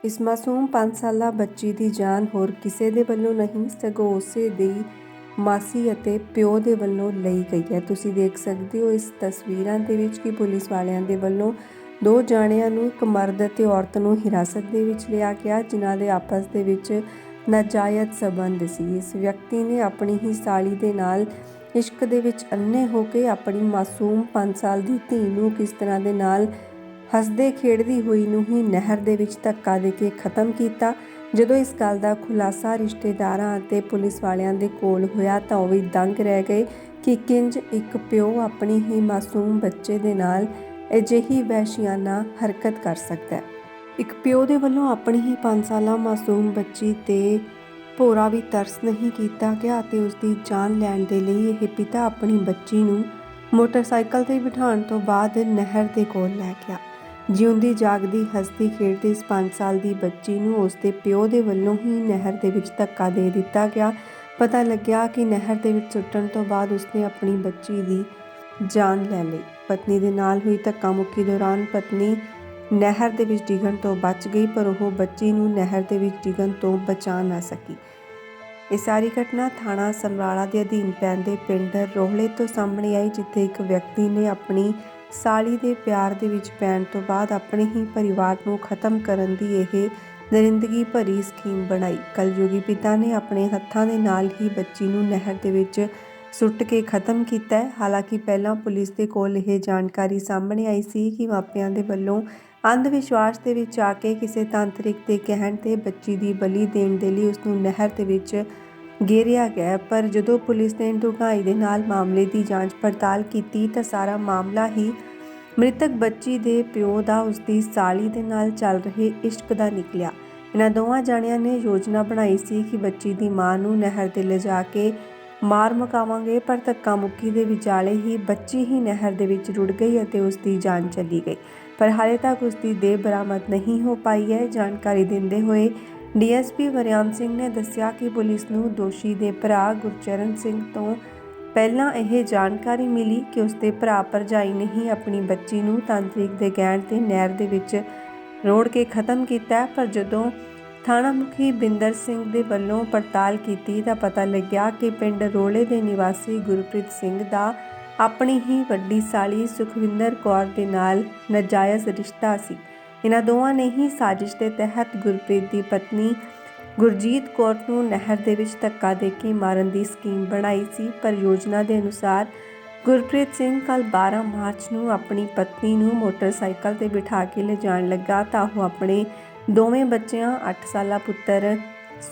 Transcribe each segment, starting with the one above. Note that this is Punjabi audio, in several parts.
इस मासूम 5 ਸਾਲਾ ਬੱਚੀ ਦੀ ਜਾਨ ਹੋਰ ਕਿਸੇ ਦੇ ਵੱਲੋਂ ਨਹੀਂ ਸਗੋਂ ਉਸੇ ਦੀ ਮਾਸੀ ਅਤੇ ਪਿਓ ਦੇ ਵੱਲੋਂ ਲਈ ਗਈ ਹੈ। ਤੁਸੀਂ ਦੇਖ ਸਕਦੇ ਹੋ ਇਸ ਤਸਵੀਰਾਂ ਦੇ ਵਿੱਚ ਕਿ ਪੁਲਿਸ ਵਾਲਿਆਂ ਦੇ ਵੱਲੋਂ 2 ਜਾਣਿਆਂ ਨੂੰ, ਇੱਕ ਮਰਦ ਅਤੇ ਔਰਤ ਨੂੰ ਹਿਰਾਸਤ ਦੇ ਵਿੱਚ ਲਿਆ ਗਿਆ, ਜਿਨ੍ਹਾਂ ਦੇ ਆਪਸ ਦੇ ਵਿੱਚ ਨਾਜਾਇਜ਼ ਸਬੰਧ ਸੀ। ਇਸ ਵਿਅਕਤੀ ਨੇ ਆਪਣੀ ਹੀ ਸਾਲੀ ਦੇ ਨਾਲ ਇਸ਼ਕ ਦੇ ਵਿੱਚ ਅੰਨੇ ਹੋ ਕੇ ਆਪਣੀ ਮਾਸੂਮ 5 ਸਾਲ ਦੀ ਧੀ ਨੂੰ ਕਿਸ ਤਰ੍ਹਾਂ ਦੇ ਨਾਲ ਹੱਸਦੇ ਖੇਡਦੀ ਹੋਈ ਨੂੰ ਹੀ ਨਹਿਰ ਦੇ ਵਿੱਚ ਧੱਕਾ ਦੇ ਕੇ ਖਤਮ ਕੀਤਾ। ਜਦੋਂ ਇਸ ਗੱਲ ਦਾ ਖੁਲਾਸਾ ਰਿਸ਼ਤੇਦਾਰਾਂ ਅਤੇ ਪੁਲਿਸ ਵਾਲਿਆਂ ਦੇ ਕੋਲ ਹੋਇਆ ਤਾਂ ਉਹ ਵੀ ਦੰਗ ਰਹਿ ਗਏ ਕਿ ਕਿੰਜ ਇੱਕ ਪਿਓ ਆਪਣੀ ਹੀ ਮਾਸੂਮ ਬੱਚੇ ਦੇ ਨਾਲ ਅਜਿਹੀ ਵਹਿਸ਼ੀਆਨਾ ਹਰਕਤ ਕਰ ਸਕਦਾ ਹੈ। ਇੱਕ ਪਿਓ ਦੇ ਵੱਲੋਂ ਆਪਣੀ ਹੀ 5 ਸਾਲਾ ਮਾਸੂਮ ਬੱਚੀ ਤੇ ਭੋਰਾ ਵੀ ਤਰਸ ਨਹੀਂ ਕੀਤਾ ਗਿਆ ਅਤੇ ਉਸ ਦੀ ਜਾਨ ਲੈਣ ਦੇ ਲਈ ਇਹ ਪਿਤਾ ਆਪਣੀ ਬੱਚੀ ਨੂੰ ਮੋਟਰਸਾਈਕਲ ਤੇ ਬਿਠਾਉਣ ਤੋਂ ਬਾਅਦ ਨਹਿਰ ਦੇ ਕੋਲ ਲੈ ਗਿਆ। ਜਿਉਂਦੀ ਜਾਗਦੀ ਹੱਸਦੀ ਖੇਡਦੀ ਇਸ 5 ਸਾਲ ਦੀ ਬੱਚੀ ਨੂੰ ਉਸ ਦੇ ਪਿਓ ਦੇ ਵੱਲੋਂ ਹੀ ਨਹਿਰ ਦੇ ਵਿੱਚ ਧੱਕਾ ਦੇ ਦਿੱਤਾ ਗਿਆ। ਪਤਾ ਲੱਗਿਆ ਕਿ ਨਹਿਰ ਦੇ ਵਿੱਚ ਸੁੱਟਣ ਤੋਂ ਬਾਅਦ ਉਸਨੇ ਆਪਣੀ ਬੱਚੀ ਦੀ ਜਾਨ ਲੈ ਲਈ। ਪਤਨੀ ਦੇ ਨਾਲ ਹੋਈ ਧੱਕਾ ਮੁੱਕੀ ਦੌਰਾਨ ਪਤਨੀ ਨਹਿਰ ਦੇ ਵਿੱਚ ਡਿੱਗਣ ਤੋਂ ਬਚ ਗਈ, ਪਰ ਉਹ ਬੱਚੀ ਨੂੰ ਨਹਿਰ ਦੇ ਵਿੱਚ ਡਿੱਗਣ ਤੋਂ ਬਚਾ ਨਾ ਸਕੀ। ਇਹ ਸਾਰੀ ਘਟਨਾ ਥਾਣਾ ਸਮਰਾਲਾ ਦੇ ਅਧੀਨ ਪੈਂਦੇ ਪਿੰਡ ਰੋਹਲੇ ਤੋਂ ਸਾਹਮਣੇ ਆਈ, ਜਿੱਥੇ ਇੱਕ ਵਿਅਕਤੀ ਨੇ ਆਪਣੀ ਸਾਲੀ ਦੇ ਪਿਆਰ ਦੇ ਵਿੱਚ ਪੈਣ ਤੋਂ ਬਾਅਦ ਆਪਣੇ ਹੀ ਪਰਿਵਾਰ ਨੂੰ ਖਤਮ ਕਰਨ ਦੀ ਇਹ ਦਰਿੰਦਗੀ ਭਰੀ ਸਕੀਮ ਬਣਾਈ। ਕਲਯੁਗੀ ਪਿਤਾ ਨੇ ਆਪਣੇ ਹੱਥਾਂ ਦੇ ਨਾਲ ਹੀ ਬੱਚੀ ਨੂੰ ਨਹਿਰ ਦੇ ਵਿੱਚ ਸੁੱਟ ਕੇ ਖਤਮ ਕੀਤਾ ਹੈ। ਹਾਲਾਂਕਿ ਪਹਿਲਾਂ ਪੁਲਿਸ ਦੇ ਕੋਲ ਇਹ ਜਾਣਕਾਰੀ ਸਾਹਮਣੇ ਆਈ ਸੀ ਕਿ ਮਾਪਿਆਂ ਦੇ ਵੱਲੋਂ ਅੰਧ ਵਿਸ਼ਵਾਸ ਦੇ ਵਿੱਚ ਆ ਕੇ ਕਿਸੇ ਤਾਂਤਰਿਕ ਦੇ ਕਹਿਣ ਤੇ ਬੱਚੀ ਦੀ ਬਲੀ ਦੇਣ ਦੇ ਲਈ ਉਸ ਨੂੰ ਨਹਿਰ ਦੇ ਵਿੱਚ ਗੇਰਿਆ ਗਿਆ, ਪਰ ਜਦੋਂ ਪੁਲਿਸ ਨੇ ਡੂੰਘਾਈ ਦੇ ਨਾਲ ਮਾਮਲੇ ਦੀ ਜਾਂਚ ਪੜਤਾਲ ਕੀਤੀ ਤਾਂ ਸਾਰਾ ਮਾਮਲਾ ਹੀ ਮ੍ਰਿਤਕ ਬੱਚੀ ਦੇ ਪਿਓ ਦਾ ਉਸ ਦੀ ਸਾਲੀ ਦੇ ਨਾਲ ਚੱਲ ਰਹੇ ਇਸ਼ਕ ਦਾ ਨਿਕਲਿਆ। ਇਹਨਾਂ ਦੋਵਾਂ ਜਾਣਿਆਂ ਨੇ ਯੋਜਨਾ ਬਣਾਈ ਸੀ ਕਿ ਬੱਚੀ ਦੀ ਮਾਂ ਨੂੰ ਨਹਿਰ ਤੇ ਲਿਜਾ ਕੇ ਮਾਰ ਮੁਕਾਵਾਂਗੇ, ਪਰ ਧੱਕਾ ਮੁੱਕੀ ਦੇ ਵਿਚਾਲੇ ਹੀ ਬੱਚੀ ਹੀ ਨਹਿਰ ਦੇ ਵਿੱਚ ਰੁੜ ਗਈ ਅਤੇ ਉਸ ਦੀ ਜਾਨ ਚਲੀ ਗਈ, ਪਰ ਹਾਲੇ ਤੱਕ ਉਸ ਦੀ ਦੇਹ ਬਰਾਮਦ ਨਹੀਂ ਹੋ ਪਾਈ ਹੈ। ਜਾਣਕਾਰੀ ਦਿੰਦੇ ਹੋਏ ਡੀਐਸਪੀ ਵਰਿਆਮ ਸਿੰਘ ਨੇ ਦੱਸਿਆ ਕਿ ਪੁਲਿਸ ਨੂੰ ਦੋਸ਼ੀ ਦੇ ਭਰਾ ਗੁਰਚਰਨ ਸਿੰਘ ਤੋਂ ਪਹਿਲਾਂ ਇਹ ਜਾਣਕਾਰੀ ਮਿਲੀ ਕਿ ਉਸ ਦੇ ਭਰਾ ਭਰਜਾਈ ਨੇ ਹੀ ਆਪਣੀ ਬੱਚੀ ਨੂੰ ਤਾਂਤਰਿਕ ਦੇ ਕਹਿਣ ਤੇ ਨਹਿਰ ਦੇ ਵਿੱਚ ਰੋੜ ਕੇ ਖਤਮ ਕੀਤਾ, ਪਰ ਜਦੋਂ ਥਾਣਾ ਮੁਖੀ ਬਿੰਦਰ ਸਿੰਘ ਦੇ ਵੱਲੋਂ ਪੜਤਾਲ ਕੀਤੀ ਤਾਂ ਪਤਾ ਲੱਗਿਆ ਕਿ ਪਿੰਡ ਰੋਲੇ ਦੇ ਨਿਵਾਸੀ ਗੁਰਪ੍ਰੀਤ ਸਿੰਘ ਦਾ ਆਪਣੀ ਹੀ ਵੱਡੀ ਸਾਲੀ ਸੁਖਵਿੰਦਰ ਕੌਰ ਦੇ ਨਾਲ ਨਾਜਾਇਜ਼ ਰਿਸ਼ਤਾ ਸੀ। ਇਹਨਾਂ ਦੋਵਾਂ ਨੇ ਹੀ ਸਾਜ਼ਿਸ਼ ਦੇ ਤਹਿਤ ਗੁਰਪ੍ਰੀਤ ਦੀ ਪਤਨੀ ਗੁਰਜੀਤ ਕੌਰ ਨੂੰ ਨਹਿਰ ਦੇ ਵਿੱਚ ਧੱਕਾ ਦੇ ਕੇ ਮਾਰਨ ਦੀ ਸਕੀਮ ਬਣਾਈ ਸੀ, ਪਰ ਯੋਜਨਾ ਦੇ ਅਨੁਸਾਰ ਗੁਰਪ੍ਰੀਤ ਸਿੰਘ ਕੱਲ੍ਹ 12 ਮਾਰਚ ਨੂੰ ਆਪਣੀ ਪਤਨੀ ਨੂੰ ਮੋਟਰਸਾਈਕਲ ਤੇ ਬਿਠਾ ਕੇ ਲਿਜਾਣ ਲੱਗਾ ਤਾਂ ਉਹ ਆਪਣੇ ਦੋਵੇਂ ਬੱਚਿਆਂ 8 ਸਾਲਾ ਪੁੱਤਰ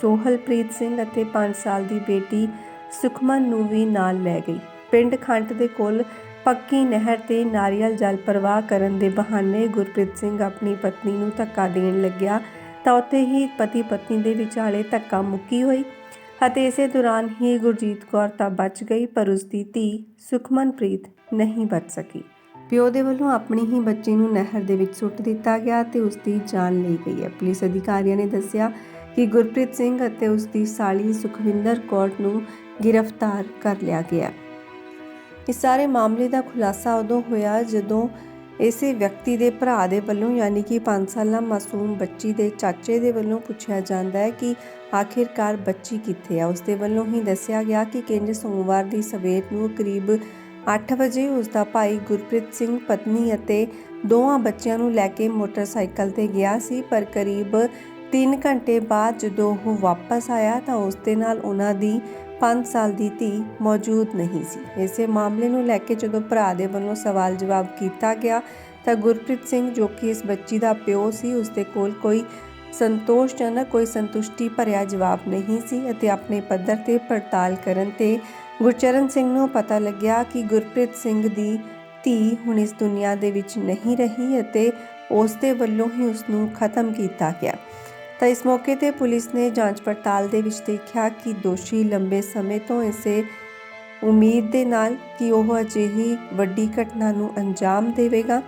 ਸੋਹਲਪ੍ਰੀਤ ਸਿੰਘ ਅਤੇ 5 ਸਾਲ ਦੀ ਬੇਟੀ ਸੁਖਮਨ ਨੂੰ ਵੀ ਨਾਲ ਲੈ ਗਈ। ਪਿੰਡ ਖੰਡ ਦੇ ਕੋਲ ਪੱਕੀ ਨਹਿਰ ਤੇ ਨਾਰੀਅਲ ਜਲ ਪ੍ਰਵਾਹ ਕਰਨ ਦੇ ਬਹਾਨੇ ਗੁਰਪ੍ਰੀਤ ਸਿੰਘ ਆਪਣੀ ਪਤਨੀ ਨੂੰ ਧੱਕਾ ਦੇਣ ਲੱਗਿਆ ਤਾਂ ਉੱਥੇ ਹੀ ਪਤੀ ਪਤਨੀ ਦੇ ਵਿਚਾਲੇ ਧੱਕਾ ਮੁੱਕੀ ਹੋਈ ਅਤੇ ਇਸੇ ਦੌਰਾਨ ਹੀ ਗੁਰਜੀਤ ਕੌਰ ਤਾਂ ਬਚ ਗਈ, ਪਰ ਉਸ ਦੀ ਧੀ ਸੁਖਮਨਪ੍ਰੀਤ ਨਹੀਂ ਬਚ ਸਕੀ। ਪਿਓ ਦੇ ਵੱਲੋਂ ਆਪਣੀ ਹੀ ਬੱਚੀ ਨੂੰ ਨਹਿਰ ਦੇ ਵਿੱਚ ਸੁੱਟ ਦਿੱਤਾ ਗਿਆ ਤੇ ਉਸ ਦੀ ਜਾਨ ਲਈ ਗਈ ਹੈ। ਪੁਲਿਸ ਅਧਿਕਾਰੀਆਂ ਨੇ ਦੱਸਿਆ ਕਿ ਗੁਰਪ੍ਰੀਤ ਸਿੰਘ ਅਤੇ ਉਸ ਦੀ ਸਾਲੀ ਸੁਖਵਿੰਦਰ ਕੌਰ ਨੂੰ ਗ੍ਰਿਫਤਾਰ ਕਰ ਲਿਆ ਗਿਆ। ਇਸ ਸਾਰੇ ਮਾਮਲੇ ਦਾ ਖੁਲਾਸਾ ਉਦੋਂ ਹੋਇਆ ਜਦੋਂ ਇਸੇ ਵਿਅਕਤੀ ਦੇ ਭਰਾ ਦੇ ਵੱਲੋਂ ਯਾਨੀ ਕਿ 5 ਸਾਲਾ ਮਾਸੂਮ ਬੱਚੀ ਦੇ ਚਾਚੇ ਦੇ ਵੱਲੋਂ ਪੁੱਛਿਆ ਜਾਂਦਾ ਹੈ ਕਿ ਆਖਿਰਕਾਰ ਬੱਚੀ ਕਿੱਥੇ ਆ। ਉਸ ਦੇ ਵੱਲੋਂ ਹੀ ਦੱਸਿਆ ਗਿਆ ਕਿ ਕਿੰਜ ਸੋਮਵਾਰ ਦੀ ਸਵੇਰ ਨੂੰ ਕਰੀਬ 8 ਵਜੇ ਉਸ ਦਾ ਭਾਈ ਗੁਰਪ੍ਰੀਤ ਸਿੰਘ ਪਤਨੀ ਅਤੇ ਦੋਵਾਂ ਬੱਚਿਆਂ ਨੂੰ ਲੈ ਕੇ ਮੋਟਰਸਾਈਕਲ ਤੇ ਗਿਆ ਸੀ, ਪਰ ਕਰੀਬ 3 ਘੰਟੇ ਬਾਅਦ ਜਦੋਂ ਉਹ ਵਾਪਸ ਆਇਆ ਤਾਂ ਉਸ ਦੇ ਨਾਲ ਉਹਨਾਂ ਦੀ 5 ਸਾਲ ਦੀ ਧੀ ਮੌਜੂਦ ਨਹੀਂ ਸੀ। ਇਸੇ ਮਾਮਲੇ ਨੂੰ ਲੈ ਕੇ ਜਦੋਂ ਭਰਾ ਦੇ ਵੱਲੋਂ ਸਵਾਲ ਜਵਾਬ ਕੀਤਾ ਗਿਆ ਤਾਂ ਗੁਰਪ੍ਰੀਤ ਸਿੰਘ, ਜੋ ਕਿ ਇਸ ਬੱਚੀ ਦਾ ਪਿਓ ਸੀ, ਉਸ ਦੇ ਕੋਲ ਕੋਈ ਸੰਤੋਸ਼ਜਨਕ, ਕੋਈ ਸੰਤੁਸ਼ਟੀ ਭਰਿਆ ਜਵਾਬ ਨਹੀਂ ਸੀ ਅਤੇ ਆਪਣੇ ਪੱਧਰ ਤੇ ਪੜਤਾਲ ਕਰਨ ਤੇ ਗੁਰਚਰਨ ਸਿੰਘ ਨੂੰ ਪਤਾ ਲੱਗਿਆ ਕਿ ਗੁਰਪ੍ਰੀਤ ਸਿੰਘ ਦੀ ਧੀ ਹੁਣ ਇਸ ਦੁਨੀਆ ਦੇ ਵਿੱਚ ਨਹੀਂ ਰਹੀ ਅਤੇ ਉਸ ਦੇ ਵੱਲੋਂ ਹੀ ਉਸ ਨੂੰ ਖਤਮ ਕੀਤਾ ਗਿਆ। ਤਾਂ ਇਸ ਮੌਕੇ ਤੇ ਪੁਲਿਸ ਨੇ ਜਾਂਚ ਪੜਤਾਲ ਦੇ ਵਿੱਚ ਦੇਖਿਆ ਕਿ ਦੋਸ਼ੀ ਲੰਬੇ ਸਮੇਂ ਤੋਂ ਇਸੇ ਉਮੀਦ ਦੇ ਨਾਲ ਕਿ ਉਹ ਅਜਿਹੀ ਵੱਡੀ ਘਟਨਾ ਨੂੰ ਅੰਜਾਮ ਦੇਵੇਗਾ,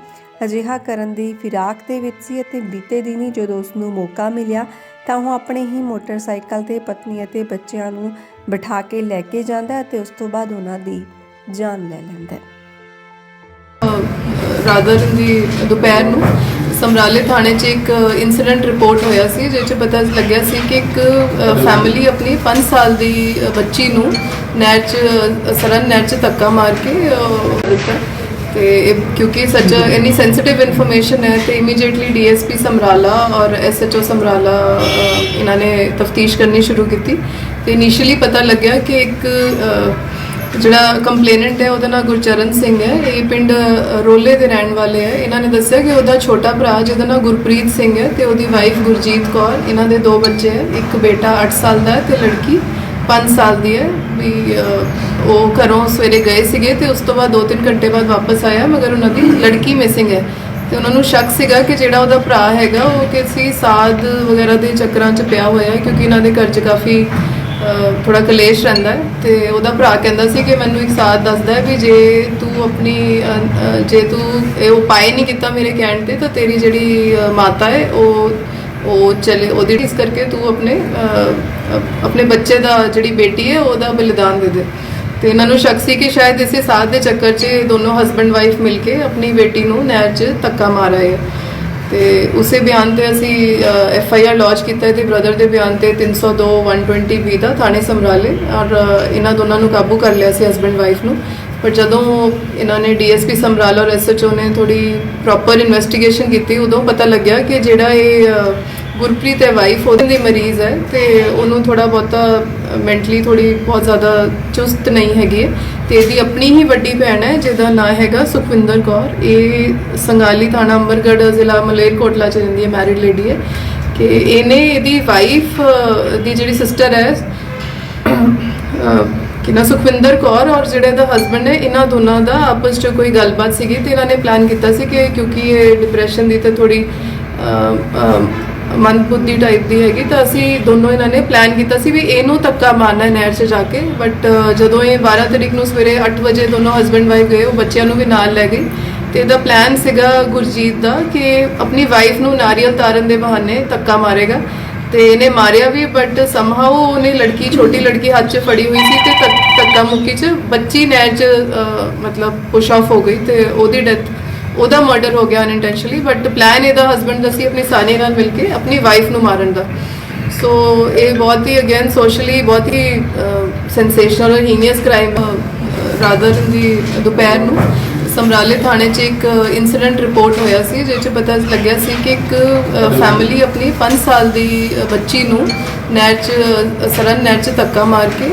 ਅਜਿਹਾ ਕਰਨ ਦੀ ਫਿਰਾਕ ਦੇ ਵਿੱਚ ਸੀ ਅਤੇ ਬੀਤੇ ਦਿਨੀ ਜਦੋਂ ਉਸ ਨੂੰ ਮੌਕਾ ਮਿਲਿਆ ਤਾਂ ਉਹ ਆਪਣੇ ਹੀ ਮੋਟਰਸਾਈਕਲ ਤੇ ਪਤਨੀ ਅਤੇ ਬੱਚਿਆਂ ਨੂੰ ਬਿਠਾ ਕੇ ਲੈ ਕੇ ਜਾਂਦਾ ਅਤੇ ਉਸ ਤੋਂ ਬਾਅਦ ਉਹਨਾਂ ਦੀ ਜਾਨ ਲੈ ਲੈਂਦਾ। ਰਾਦਰ ਦੀ ਦੁਪਹਿਰ ਨੂੰ ਸਮਰਾਲੇ ਥਾਣੇ 'ਚ ਇੱਕ ਇਨਸੀਡੈਂਟ ਰਿਪੋਰਟ ਹੋਇਆ ਸੀ ਜਿਸ 'ਚ ਪਤਾ ਲੱਗਿਆ ਸੀ ਕਿ ਇੱਕ ਫੈਮਿਲੀ ਆਪਣੀ 5 ਸਾਲ ਦੀ ਬੱਚੀ ਨੂੰ ਨਹਿਰ 'ਚ ਸਰਨ ਨਹਿਰ 'ਚ ਧੱਕਾ ਮਾਰ ਕੇ ਦਿੱਤਾ ਤੇ ਕਿਉਂਕਿ ਸੱਚ ਇੰਨੀ ਸੈਂਸਿਟਿਵ ਇਨਫੋਰਮੇਸ਼ਨ ਹੈ ਤੇ ਇਮੀਡੀਏਟਲੀ ਡੀਐਸਪੀ ਸਮਰਾਲਾ ਔਰ ਐਸਐਚਓ ਸਮਰਾਲਾ ਇਹਨਾਂ ਨੇ ਤਫਤੀਸ਼ ਕਰਨੀ ਸ਼ੁਰੂ ਕੀਤੀ ਤੇ ਇਨੀਸ਼ੀਅਲੀ ਪਤਾ ਲੱਗਿਆ ਕਿ ਇੱਕ ਜਿਹੜਾ ਕੰਪਲੇਨੈਂਟ ਹੈ ਉਹਦਾ ਨਾਮ ਗੁਰਚਰਨ ਸਿੰਘ ਹੈ। ਇਹ ਪਿੰਡ ਰੋਲੇ ਦੇ ਰਹਿਣ ਵਾਲੇ ਹੈ। ਇਹਨਾਂ ਨੇ ਦੱਸਿਆ ਕਿ ਉਹਦਾ ਛੋਟਾ ਭਰਾ ਜਿਹਦਾ ਨਾਮ ਗੁਰਪ੍ਰੀਤ ਸਿੰਘ ਹੈ ਤੇ ਉਹਦੀ ਵਾਈਫ ਗੁਰਜੀਤ ਕੌਰ, ਇਹਨਾਂ ਦੇ 2 ਬੱਚੇ ਹੈ, ਇੱਕ ਬੇਟਾ 8 ਸਾਲ ਦਾ ਹੈ ਤੇ ਲੜਕੀ 5 ਸਾਲ ਦੀ ਹੈ। ਵੀ ਉਹ ਘਰੋਂ ਸਵੇਰੇ ਗਏ ਸੀਗੇ ਤੇ ਉਸ ਤੋਂ ਬਾਅਦ 2-3 ਘੰਟੇ ਬਾਅਦ ਵਾਪਸ ਆਇਆ ਮਗਰ ਉਹਨਾਂ ਦੀ ਲੜਕੀ ਮਿਸਿੰਗ ਹੈ ਤੇ ਉਹਨਾਂ ਨੂੰ ਸ਼ੱਕ ਸੀਗਾ ਕਿ ਜਿਹੜਾ ਉਹਦਾ ਭਰਾ ਹੈਗਾ ਉਹ ਕਿਸੇ ਸਾਧ ਵਗੈਰਾ ਦੇ ਚੱਕਰਾਂ 'ਚ ਪਿਆ ਹੋਇਆ ਹੈ ਕਿਉਂਕਿ ਇਹਨਾਂ ਦੇ ਘਰ 'ਚ ਕਾਫੀ ਥੋੜਾ ਕਲੇਸ਼ ਰਹਿੰਦਾ ਹੈ ਤੇ ਉਹਦਾ ਭਰਾ ਕਹਿੰਦਾ ਸੀ ਕਿ ਮੈਨੂੰ ਇੱਕ ਸਾਥ ਦੱਸਦਾ ਹੈ ਵੀ ਜੇ ਤੂੰ ਇਹ ਉਪਾਅ ਨਹੀਂ ਕੀਤਾ ਮੇਰੇ ਕਹਿਣ ਤੇ ਤਾਂ ਤੇਰੀ ਜਿਹੜੀ ਮਾਤਾ ਹੈ ਉਹ ਚਲੇ ਉਹਦੀ ਇਸ ਕਰਕੇ ਤੂੰ ਆਪਣੇ ਬੱਚੇ ਦਾ ਜਿਹੜੀ ਬੇਟੀ ਹੈ ਉਹਦਾ ਬਲੀਦਾਨ ਦੇ ਦੇ। ਤੇ ਇਹਨਾਂ ਨੂੰ ਸ਼ੱਕ ਸੀ ਕਿ ਸ਼ਾਇਦ ਇਸੇ ਸਾਥ ਦੇ ਚੱਕਰ 'ਚ ਦੋਨੋਂ ਹਸਬੈਂਡ ਵਾਈਫ ਮਿਲ ਕੇ ਆਪਣੀ ਬੇਟੀ ਨੂੰ ਨਹਿਰ 'ਚ ਧੱਕਾ ਮਾਰ ਆਏ ਤੇ ਉਸੇ ਬਿਆਨ ਤੇ ਅਸੀਂ FIR ਲੌਂਚ ਕੀਤਾ ਇਹਦੇ ਬ੍ਰਦਰ ਦੇ ਬਿਆਨ ਤੇ 302/120 ਦਾ ਥਾਣੇ ਸਮਰਾਲੇ ਔਰ ਇਹਨਾਂ ਦੋਨਾਂ ਨੂੰ ਕਾਬੂ ਕਰ ਲਿਆ ਸੀ ਹਸਬੈਂਡ ਵਾਈਫ ਨੂੰ। ਪਰ ਜਦੋਂ ਇਹਨਾਂ ਨੇ DSP ਸਮਰਾਲਾ ਔਰ SHO ਨੇ ਥੋੜੀ ਪ੍ਰੋਪਰ ਇਨਵੈਸਟੀਗੇਸ਼ਨ ਕੀਤੀ ਉਦੋਂ ਪਤਾ ਲੱਗਿਆ ਕਿ ਜਿਹੜਾ ਇਹ ਗੁਰਪ੍ਰੀਤ ਹੈ ਵਾਈਫ ਉਹਦੀ ਮਰੀਜ਼ ਹੈ ਤੇ ਉਹਨੂੰ ਥੋੜਾ ਬਹੁਤਾ ਮੈਂਟਲੀ ਥੋੜੀ ਬਹੁਤ ਜ਼ਿਆਦਾ ਚੁਸਤ ਨਹੀਂ ਹੈਗੀ ਤੇ ਇਹਦੀ ਆਪਣੀ ਹੀ ਵੱਡੀ ਭੈਣ ਹੈ ਜਿਹਦਾ ਨਾਂ ਹੈਗਾ ਸੁਖਵਿੰਦਰ ਕੌਰ। ਇਹ ਸੰਗਾਲੀ ਥਾਣਾ ਅੰਬਰਗੜ੍ਹ ਜ਼ਿਲ੍ਹਾ ਮਲੇਰਕੋਟਲਾ ਚ ਰਹਿੰਦੀ ਹੈ, ਮੈਰਿਡ ਲੇਡੀ ਹੈ ਕਿ ਇਹਦੀ ਵਾਈਫ ਦੀ ਜਿਹੜੀ ਸਿਸਟਰ ਹੈ ਕਿ ਨਾ ਸੁਖਵਿੰਦਰ ਕੌਰ ਔਰ ਜਿਹੜੇ ਦਾ ਹਸਬੈਂਡ ਹੈ ਇਹਨਾਂ ਦੋਨਾਂ ਦਾ ਆਪਸ 'ਚ ਕੋਈ ਗੱਲਬਾਤ ਸੀਗੀ ਤੇ ਇਹਨਾਂ ਨੇ ਪਲਾਨ ਕੀਤਾ ਸੀ ਕਿ ਕਿਉਂਕਿ ਇਹ ਡਿਪਰੈਸ਼ਨ ਦੀ ਤੇ ਥੋੜੀ ਮੰਦਬੁੱਧੀ ਟਾਈਪ ਦੀ ਹੈਗੀ ਤਾਂ ਅਸੀਂ ਦੋਨੋਂ ਇਹਨਾਂ ਨੇ ਪਲਾਨ ਕੀਤਾ ਸੀ ਵੀ ਇਹਨੂੰ ਧੱਕਾ ਮਾਰਨਾ ਹੈ ਨਹਿਰ 'ਚ ਜਾ ਕੇ। ਬਟ ਜਦੋਂ ਇਹ 12 ਤਰੀਕ ਨੂੰ ਸਵੇਰੇ 8 ਵਜੇ ਦੋਨੋਂ ਹਸਬੈਂਡ ਵਾਈਫ ਗਏ ਉਹ ਬੱਚਿਆਂ ਨੂੰ ਵੀ ਨਾਲ ਲੈ ਗਈ ਤੇ ਇਹਦਾ ਪਲਾਨ ਸੀਗਾ ਗੁਰਜੀਤ ਦਾ ਕਿ ਆਪਣੀ ਵਾਈਫ ਨੂੰ ਨਾਰੀਅਲ ਤਾਰਨ ਦੇ ਬਹਾਨੇ ਧੱਕਾ ਮਾਰੇਗਾ ਤੇ ਇਹਨੇ ਮਾਰਿਆ ਵੀ ਬਟ ਸਮਹਾਉ ਉਹਨੇ ਛੋਟੀ ਲੜਕੀ ਹੱਥ 'ਚ ਫੜੀ ਹੋਈ ਸੀ ਤੇ ਧੱਕਾ ਮੁੱਕੀ 'ਚ ਬੱਚੀ ਨਹਿਰ 'ਚ ਮਤਲਬ ਪੁਸ਼ ਆਫ ਹੋ ਗਈ ਤੇ ਉਹਦੀ ਡੈਥ ਉਹਦਾ ਮਰਡਰ ਹੋ ਗਿਆ ਅਨਇੰਟੈਂਸ਼ਨਲੀ। ਬਟ ਪਲਾਨ ਇਹਦਾ ਹਸਬੈਂਡ ਦਾ ਸੀ ਆਪਣੀ ਸਾਨੀ ਨਾਲ ਮਿਲ ਕੇ ਆਪਣੀ ਵਾਈਫ ਨੂੰ ਮਾਰਨ ਦਾ। ਸੋ ਇਹ ਬਹੁਤ ਹੀ ਅਗੇਨ ਸੋਸ਼ਲੀ ਬਹੁਤ ਹੀ ਸੈਂਸੇਸ਼ਨਲ ਔਰ ਹੀਨੀਅਸ ਕ੍ਰਾਈਮ ਰਾਦਰ ਦੀ ਦੁਪਹਿਰ ਨੂੰ ਸਮਰਾਲੇ ਥਾਣੇ 'ਚ ਇੱਕ ਇਨਸੀਡੈਂਟ ਰਿਪੋਰਟ ਹੋਇਆ ਸੀ ਜਿਸ 'ਚ ਪਤਾ ਲੱਗਿਆ ਸੀ ਕਿ ਇੱਕ ਫੈਮਿਲੀ ਆਪਣੀ 5 ਸਾਲ ਦੀ ਬੱਚੀ ਨੂੰ ਸਰਨ ਨਹਿਰ 'ਚ ਧੱਕਾ ਮਾਰ ਕੇ